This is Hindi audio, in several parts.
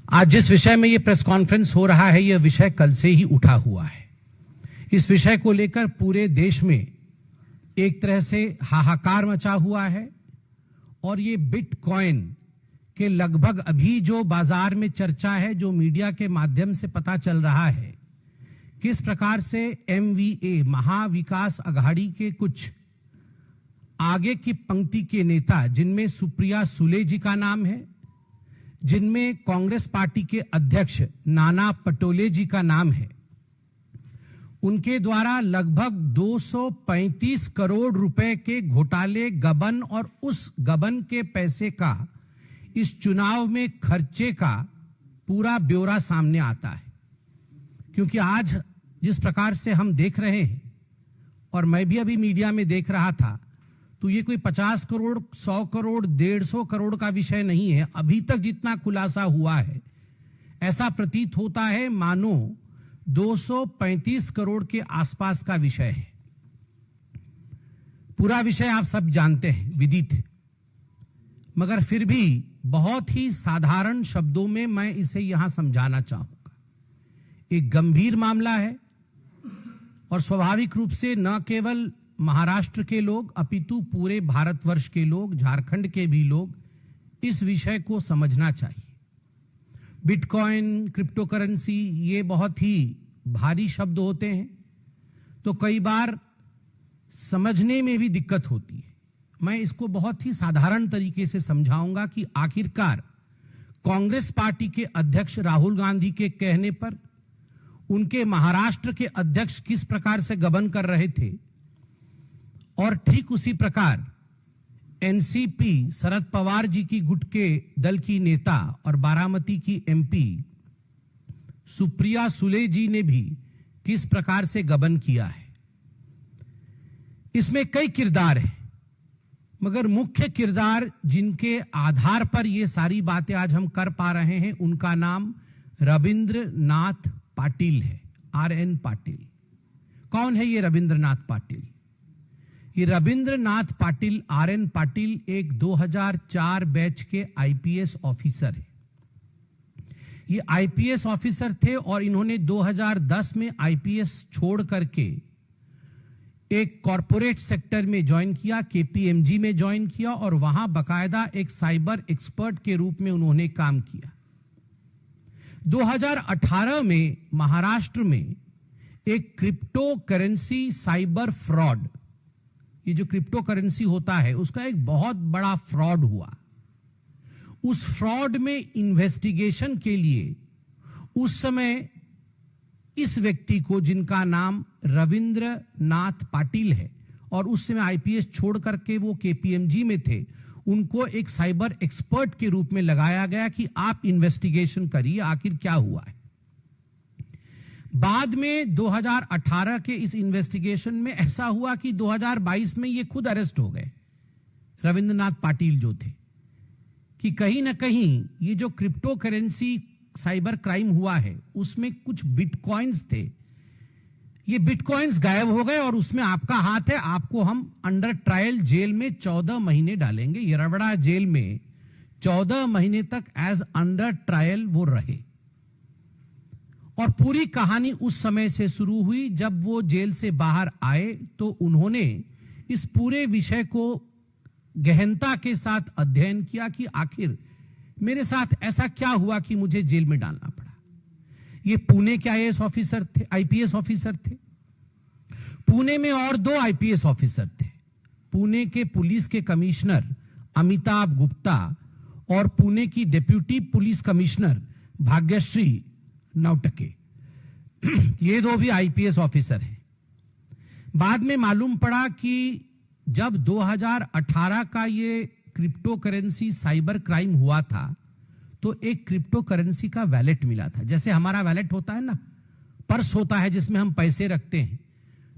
आज जिस विषय में ये प्रेस कॉन्फ्रेंस हो रहा है, यह विषय कल से ही उठा हुआ है। इस विषय को लेकर पूरे देश में एक तरह से हाहाकार मचा हुआ है और ये बिटकॉइन के लगभग अभी जो बाजार में चर्चा है, जो मीडिया के माध्यम से पता चल रहा है, किस प्रकार से MVA महाविकास अघाड़ी के कुछ आगे की पंक्ति के नेता, जिनमें सुप्रिया सुले जी का नाम है, जिनमें कांग्रेस पार्टी के अध्यक्ष नाना पटोले जी का नाम है, उनके द्वारा लगभग 235 करोड़ रुपए के घोटाले, गबन और उस गबन के पैसे का इस चुनाव में खर्चे का पूरा ब्यौरा सामने आता है। क्योंकि आज जिस प्रकार से हम देख रहे हैं, और मैं भी अभी मीडिया में देख रहा था, तो ये कोई 50 करोड़, 100 करोड़, 150 करोड़ का विषय नहीं है। अभी तक जितना खुलासा हुआ है, ऐसा प्रतीत होता है मानो 235 करोड़ के आसपास का विषय है। पूरा विषय आप सब जानते हैं, विदित है, मगर फिर भी बहुत ही साधारण शब्दों में मैं इसे यहां समझाना चाहूंगा। एक गंभीर मामला है और स्वाभाविक रूप से न केवल महाराष्ट्र के लोग अपितु पूरे भारतवर्ष के लोग, झारखंड के भी लोग इस विषय को समझना चाहिए। बिटकॉइन, क्रिप्टो करेंसी, ये बहुत ही भारी शब्द होते हैं, तो कई बार समझने में भी दिक्कत होती है। मैं इसको बहुत ही साधारण तरीके से समझाऊंगा कि आखिरकार कांग्रेस पार्टी के अध्यक्ष राहुल गांधी के कहने पर उनके महाराष्ट्र के अध्यक्ष किस प्रकार से गबन कर रहे थे, और ठीक उसी प्रकार एनसीपी शरद पवार जी की गुट के दल की नेता और बारामती की MP सुप्रिया सुले जी ने भी किस प्रकार से गबन किया है। इसमें कई किरदार हैं, मगर मुख्य किरदार जिनके आधार पर ये सारी बातें आज हम कर पा रहे हैं, उनका नाम रविंद्रनाथ पाटिल है, RN पाटिल। कौन है ये रविंद्रनाथ पाटिल? ये रविंद्रनाथ पाटिल, RN पाटिल, एक 2004 बैच के IPS ऑफिसर है। ये IPS ऑफिसर थे और इन्होंने 2010 में IPS छोड़ करके एक कॉरपोरेट सेक्टर में ज्वाइन किया, KPMG में ज्वाइन किया, और वहां बकायदा एक साइबर एक्सपर्ट के रूप में उन्होंने काम किया। 2018 में महाराष्ट्र में एक क्रिप्टो करेंसी साइबर फ्रॉड, ये जो क्रिप्टो करेंसी होता है उसका एक बहुत बड़ा फ्रॉड हुआ। उस फ्रॉड में इन्वेस्टिगेशन के लिए उस समय इस व्यक्ति को, जिनका नाम रविंद्रनाथ पाटिल है और उस समय IPS छोड़ करके वो KPMG में थे, उनको एक साइबर एक्सपर्ट के रूप में लगाया गया कि आप इन्वेस्टिगेशन करिए आखिर क्या हुआ है। बाद में 2018 के इस इन्वेस्टिगेशन में ऐसा हुआ कि 2022 में ये खुद अरेस्ट हो गए, रविंद्रनाथ पाटिल जो थे, कि कहीं ना कहीं ये जो क्रिप्टो करेंसी साइबर क्राइम हुआ है उसमें कुछ बिटकॉइंस थे, ये बिटकॉइंस गायब हो गए और उसमें आपका हाथ है, आपको हम अंडर ट्रायल जेल में 14 महीने डालेंगे। येरवड़ा जेल में 14 महीने तक एज अंडर ट्रायल वो रहे। और पूरी कहानी उस समय से शुरू हुई। जब वो जेल से बाहर आए तो उन्होंने इस पूरे विषय को गहनता के साथ अध्ययन किया कि आखिर मेरे साथ ऐसा क्या हुआ कि मुझे जेल में डालना पड़ा। ये पुणे के IPS ऑफिसर थे। पुणे में और 2 IPS ऑफिसर थे, पुणे के पुलिस के कमिश्नर अमिताभ गुप्ता और पुणे की डिप्यूटी पुलिस कमिश्नर भाग्यश्री नौटके। ये 2 भी IPS ऑफिसर हैं। बाद में मालूम पड़ा कि जब 2018 का ये क्रिप्टो करेंसी साइबर क्राइम हुआ था तो एक क्रिप्टो करेंसी का वैलेट मिला था। जैसे हमारा वैलेट होता है ना, पर्स होता है जिसमें हम पैसे रखते हैं,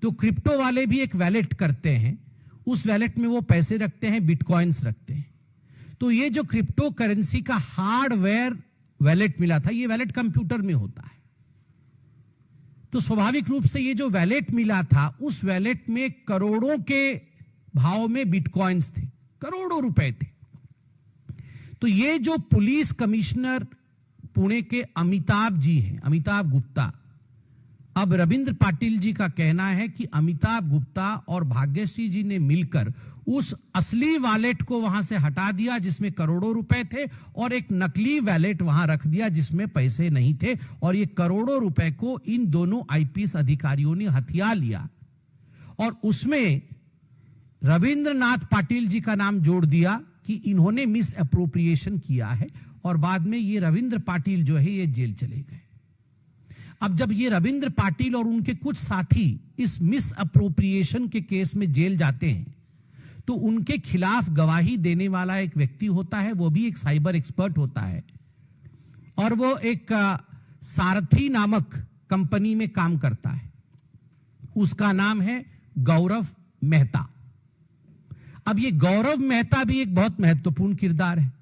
तो क्रिप्टो वाले भी एक वैलेट करते हैं, उस वैलेट में वो पैसे रखते हैं, बिटकॉइंस रखते हैं। तो ये जो क्रिप्टो करेंसी का हार्डवेयर वैलेट मिला था, ये वैलेट कंप्यूटर में होता है, तो स्वाभाविक रूप से ये जो वैलेट मिला था उस वैलेट में करोड़ों के भाव में बिटकॉइंस थे, करोड़ों रुपए थे। तो ये जो पुलिस कमिश्नर पुणे के अमिताभ जी हैं, अमिताभ गुप्ता। अब रविंद्र पाटिल जी का कहना है कि अमिताभ गुप्ता और भाग्यश्री जी ने मिलकर उस असली वॉलेट को वहां से हटा दिया जिसमें करोड़ों रुपए थे, और एक नकली वॉलेट वहां रख दिया जिसमें पैसे नहीं थे, और ये करोड़ों रुपए को इन दोनों आईपीएस अधिकारियों ने हथिया लिया और उसमें रविंद्रनाथ पाटिल जी का नाम जोड़ दिया कि इन्होंने मिस अप्रोप्रिएशन किया है, और बाद में ये रविंद्र पाटिल जो है ये जेल चले गए। अब जब ये रविंद्र पाटिल और उनके कुछ साथी इस मिस अप्रोप्रिएशन के केस में जेल जाते हैं तो उनके खिलाफ गवाही देने वाला एक व्यक्ति होता है, वो भी एक साइबर एक्सपर्ट होता है, और वो एक सारथी नामक कंपनी में काम करता है। उसका नाम है गौरव मेहता। अब ये गौरव मेहता भी एक बहुत महत्वपूर्ण किरदार है।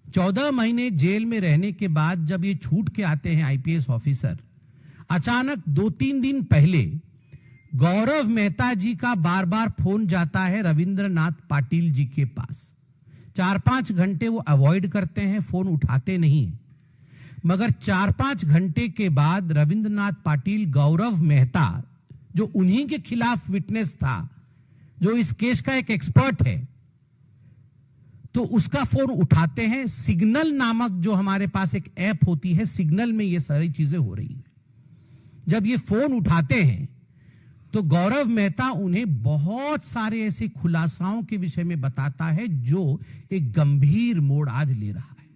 14 महीने जेल में रहने के बाद जब ये छूट के आते हैं आईपीएस ऑफिसर, अचानक 2-3 दिन पहले गौरव मेहता जी का बार बार फोन जाता है रविंद्रनाथ पाटिल जी के पास। 4-5 घंटे वो अवॉइड करते हैं, फोन उठाते नहीं है, मगर 4-5 घंटे के बाद रविंद्रनाथ पाटिल गौरव मेहता, जो उन्हीं के खिलाफ विटनेस था, जो इस केस का एक एक्सपर्ट है, तो उसका फोन उठाते हैं। सिग्नल नामक जो हमारे पास एक ऐप होती है, सिग्नल में ये सारी चीजें हो रही है। जब ये फोन उठाते हैं तो गौरव मेहता उन्हें बहुत सारे ऐसे खुलासाओं के विषय में बताता है जो एक गंभीर मोड़ आज ले रहा है।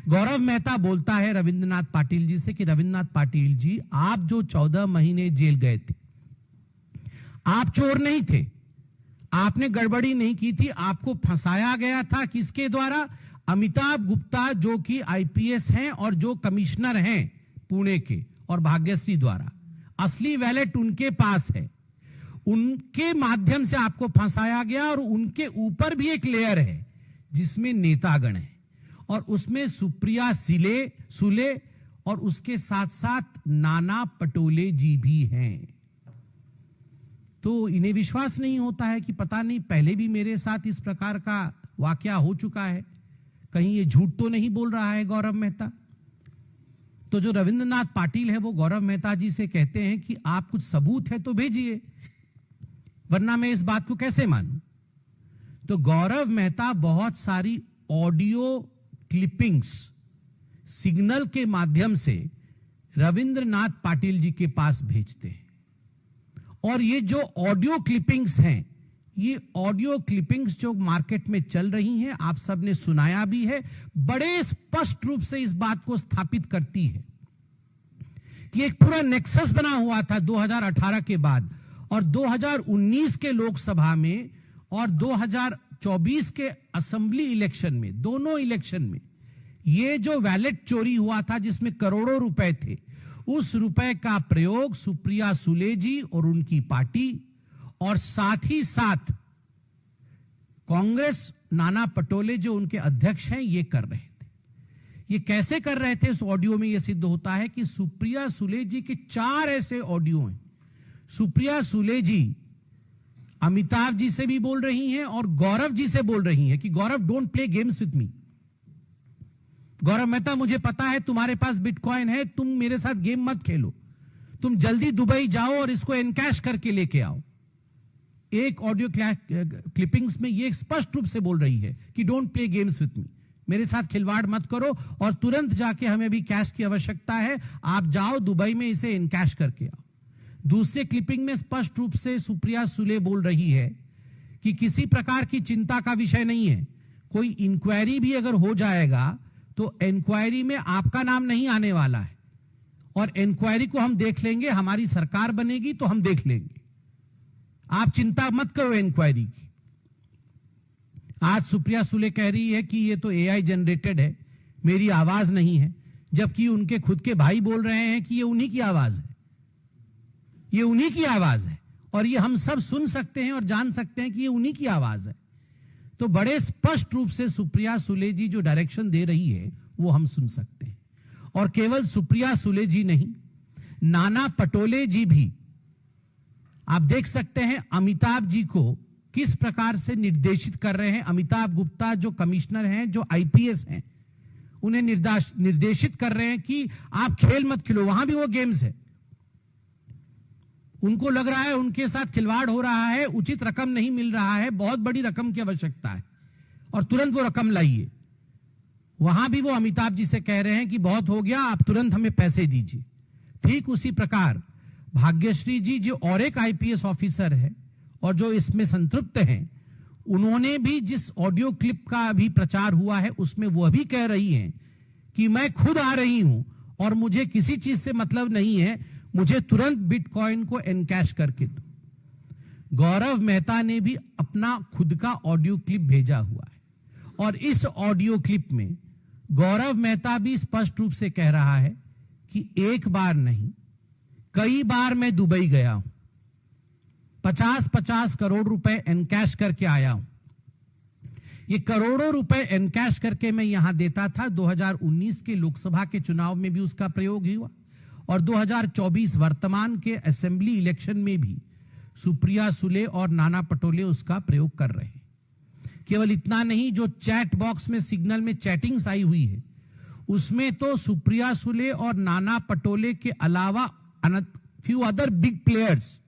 गौरव मेहता बोलता है रविंद्रनाथ पाटिल जी से कि रविंद्रनाथ पाटिल जी, आप जो 14 महीने जेल गए थे, आप चोर नहीं थे, आपने गड़बड़ी नहीं की थी, आपको फंसाया गया था किसके द्वारा? अमिताभ गुप्ता जो कि आईपीएस हैं और जो कमिश्नर हैं पुणे के, और भाग्यश्री द्वारा। असली वैलेट उनके पास है, उनके माध्यम से आपको फंसाया गया, और उनके ऊपर भी एक लेयर है जिसमें नेतागण है, और उसमें सुप्रिया सुले और उसके साथ साथ नाना पटोले जी भी हैं। तो इन्हें विश्वास नहीं होता है कि पता नहीं पहले भी मेरे साथ इस प्रकार का वाकया हो चुका है, कहीं ये झूठ तो नहीं बोल रहा है गौरव मेहता। तो जो रविंद्रनाथ पाटिल है वो गौरव मेहता जी से कहते हैं कि आप कुछ सबूत है तो भेजिए, वरना मैं इस बात को कैसे मानूं। तो गौरव मेहता बहुत सारी ऑडियो क्लिपिंग्स सिग्नल के माध्यम से रविंद्रनाथ पाटिल जी के पास भेजते हैं, और ये जो ऑडियो क्लिपिंग्स हैं, ये ऑडियो क्लिपिंग्स जो मार्केट में चल रही हैं, आप सबने सुनाया भी है, बड़े स्पष्ट रूप से इस बात को स्थापित करती है कि एक पूरा नेक्सस बना हुआ था 2018 के बाद, और 2019 के लोकसभा में और 2024 के असेंबली इलेक्शन में, दोनों इलेक्शन में ये जो वैलेट चोरी हुआ था जिसमें करोड़ों रुपए थे, उस रुपए का प्रयोग सुप्रिया सुले जी और उनकी पार्टी और साथ ही साथ कांग्रेस नाना पटोले जो उनके अध्यक्ष हैं ये कर रहे थे। ये कैसे कर रहे थे? इस ऑडियो में यह सिद्ध होता है कि सुप्रिया सुले जी के 4 ऐसे ऑडियो हैं। सुप्रिया सुले जी अमिताभ जी से भी बोल रही हैं और गौरव जी से बोल रही हैं कि Gaurav, don't play games with me. Gaurav Mehta, मुझे पता है तुम्हारे पास बिटकॉइन है, तुम मेरे साथ गेम मत खेलो, तुम जल्दी दुबई जाओ और इसको एनकैश करके लेके आओ। एक ऑडियो क्लिपिंग्स में ये स्पष्ट रूप से बोल रही है कि डोंट प्ले गेम्स विथ मी, मेरे साथ खिलवाड़ मत करो, और तुरंत जाके हमें भी कैश की आवश्यकता है, आप जाओ दुबई में इसे इनकैश करके आओ। दूसरे क्लिपिंग में स्पष्ट रूप से सुप्रिया सुले बोल रही है कि किसी प्रकार की चिंता का विषय नहीं है, कोई इंक्वायरी भी अगर हो जाएगा तो इंक्वायरी में आपका नाम नहीं आने वाला है, और इंक्वायरी को हम देख लेंगे, हमारी सरकार बनेगी तो हम देख लेंगे, आप चिंता मत करो इंक्वायरी की। आज सुप्रिया सुले कह रही है कि ये तो एआई जनरेटेड है, मेरी आवाज नहीं है, जबकि उनके खुद के भाई बोल रहे हैं कि ये उन्हीं की आवाज है, ये उन्हीं की आवाज है, और ये हम सब सुन सकते हैं और जान सकते हैं कि ये उन्हीं की आवाज है। तो बड़े स्पष्ट रूप से सुप्रिया सुले जी जो डायरेक्शन दे रही है वो हम सुन सकते हैं। और केवल सुप्रिया सुले जी नहीं, नाना पटोले जी भी, आप देख सकते हैं अमिताभ जी को किस प्रकार से निर्देशित कर रहे हैं। अमिताभ गुप्ता जो कमिश्नर हैं, जो आईपीएस हैं, उन्हें निर्देशित कर रहे हैं कि आप खेल मत खेलो, वहां भी वो गेम्स है। उनको लग रहा है उनके साथ खिलवाड़ हो रहा है, उचित रकम नहीं मिल रहा है, बहुत बड़ी रकम की आवश्यकता है और तुरंत वो रकम लाइए। वहां भी वो अमिताभ जी से कह रहे हैं कि बहुत हो गया, आप तुरंत हमें पैसे दीजिए। ठीक उसी प्रकार भाग्यश्री जी जो और एक आईपीएस ऑफिसर है और जो इसमें संतृप्त हैं, उन्होंने भी जिस ऑडियो क्लिप का अभी प्रचार हुआ है उसमें वह भी कह रही हैं कि मैं खुद आ रही हूं और मुझे किसी चीज से मतलब नहीं है, मुझे तुरंत बिटकॉइन को एनकैश करके दो। गौरव मेहता ने भी अपना खुद का ऑडियो क्लिप भेजा हुआ है और इस ऑडियो क्लिप में गौरव मेहता भी स्पष्ट रूप से कह रहा है कि एक बार नहीं, कई बार मैं दुबई गया हूं, 50-50 करोड़ रुपए एनकैश करके आया हूं। ये करोड़ों रुपए एनकैश करके मैं यहां देता था। 2019 के लोकसभा के चुनाव में भी उसका प्रयोग हुआ और 2024 वर्तमान के असेंबली इलेक्शन में भी सुप्रिया सुले और नाना पटोले उसका प्रयोग कर रहे हैं। केवल इतना नहीं, जो चैट बॉक्स में सिग्नल में चैटिंग्स आई हुई है उसमें तो सुप्रिया सुले और नाना पटोले के अलावा फ्यू अदर बिग प्लेयर्स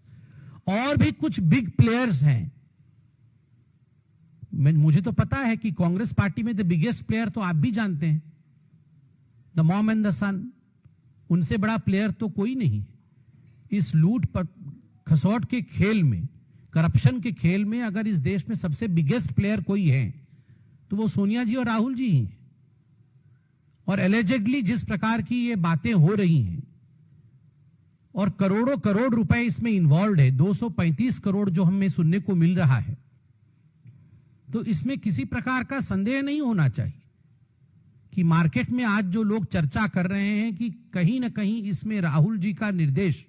और भी कुछ बिग प्लेयर्स हैं। मुझे तो पता है कि कांग्रेस पार्टी में द बिगेस्ट प्लेयर तो आप भी जानते हैं, द मॉम एंड द सन। उनसे बड़ा प्लेयर तो कोई नहीं। इस लूट खसौट के खेल में, करप्शन के खेल में अगर इस देश में सबसे बिगेस्ट प्लेयर कोई है तो वो सोनिया जी और राहुल जी ही हैं। और एलिजेडली जिस प्रकार की ये बातें हो रही हैं और करोड़ों करोड़ रुपए इसमें इन्वॉल्व है, 235 करोड़ जो हमें सुनने को मिल रहा है, तो इसमें किसी प्रकार का संदेह नहीं होना चाहिए कि मार्केट में आज जो लोग चर्चा कर रहे हैं कि कहीं ना कहीं इसमें राहुल जी का निर्देश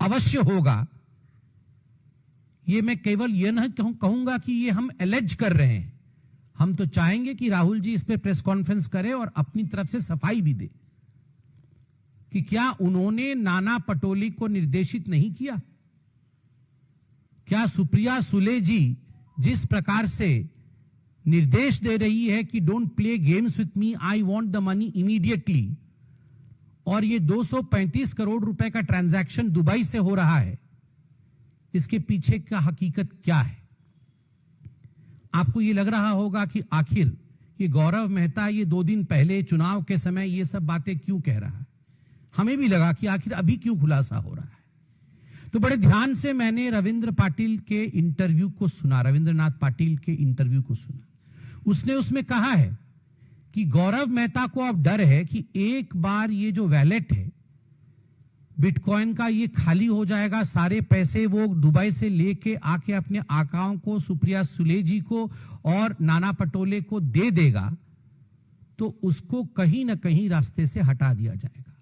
अवश्य होगा। ये मैं केवल ये नहीं कहूंगा कि ये हम एलेज कर रहे हैं, हम तो चाहेंगे कि राहुल जी इस पे प्रेस कॉन्फ्रेंस करें और अपनी तरफ से सफाई भी दे कि क्या उन्होंने नाना पटोले को निर्देशित नहीं किया। क्या सुप्रिया सुले जी जिस प्रकार से निर्देश दे रही है कि don't play games with me, I want the money immediately, और ये 235 करोड़ रुपए का ट्रांजैक्शन दुबई से हो रहा है, इसके पीछे का हकीकत क्या है। आपको ये लग रहा होगा कि आखिर ये गौरव मेहता ये 2 दिन पहले चुनाव के समय ये सब बातें क्यों कह रहा है। हमें भी लगा कि आखिर अभी क्यों खुलासा हो रहा है। तो बड़े ध्यान से मैंने रविंद्र पाटिल के इंटरव्यू को सुना, रविंद्रनाथ पाटिल के इंटरव्यू को सुना। उसने उसमें कहा है कि गौरव मेहता को अब डर है कि एक बार ये जो वैलेट है बिटकॉइन का ये खाली हो जाएगा, सारे पैसे वो दुबई से लेके आके अपने आकाओं को सुप्रिया सुले जी को और नाना पटोले को दे देगा, तो उसको कहीं ना कहीं रास्ते से हटा दिया जाएगा,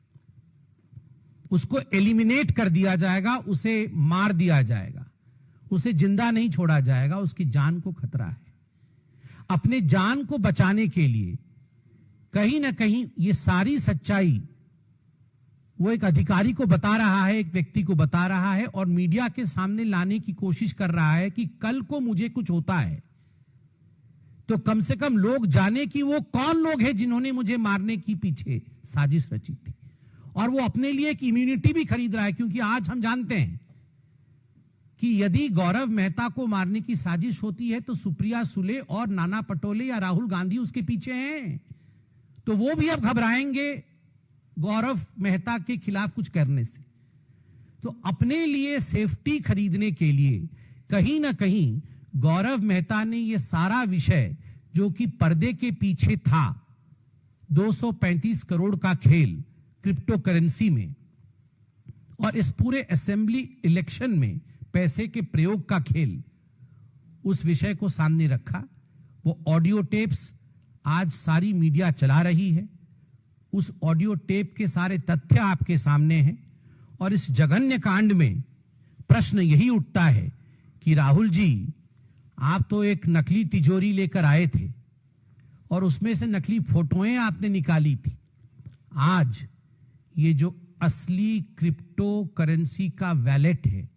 उसको एलिमिनेट कर दिया जाएगा, उसे मार दिया जाएगा, उसे जिंदा नहीं छोड़ा जाएगा, उसकी जान को खतरा है। अपने जान को बचाने के लिए कहीं ना कहीं ये सारी सच्चाई वो एक अधिकारी को बता रहा है, एक व्यक्ति को बता रहा है और मीडिया के सामने लाने की कोशिश कर रहा है कि कल को मुझे कुछ होता है तो कम से कम लोग जाने कि वो कौन लोग हैं जिन्होंने मुझे मारने की पीछे साजिश रची थी। और वो अपने लिए एक इम्यूनिटी भी खरीद रहा है, क्योंकि आज हम जानते हैं कि यदि गौरव मेहता को मारने की साजिश होती है तो सुप्रिया सुले और नाना पटोले या राहुल गांधी उसके पीछे हैं, तो वो भी अब घबराएंगे गौरव मेहता के खिलाफ कुछ करने से। तो अपने लिए सेफ्टी खरीदने के लिए कहीं ना कहीं गौरव मेहता ने यह सारा विषय जो कि पर्दे के पीछे था, 235 करोड़ का खेल क्रिप्टो करेंसी में और इस पूरे असेंबली इलेक्शन में पैसे के प्रयोग का खेल, उस विषय को सामने रखा। वो ऑडियो टेप्स आज सारी मीडिया चला रही है, उस ऑडियो टेप के सारे तथ्य आपके सामने हैं और इस जघन्य कांड में प्रश्न यही उठता है कि राहुल जी, आप तो एक नकली तिजोरी लेकर आए थे और उसमें से नकली फोटोएं आपने निकाली थी। आज ये जो असली क्रिप्टो करेंसी का वैलेट है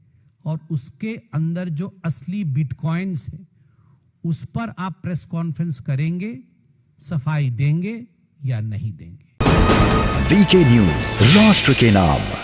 और उसके अंदर जो असली बिटकॉइंस है, उस पर आप प्रेस कॉन्फ्रेंस करेंगे, सफाई देंगे या नहीं देंगे। वीके न्यूज, राष्ट्र के नाम।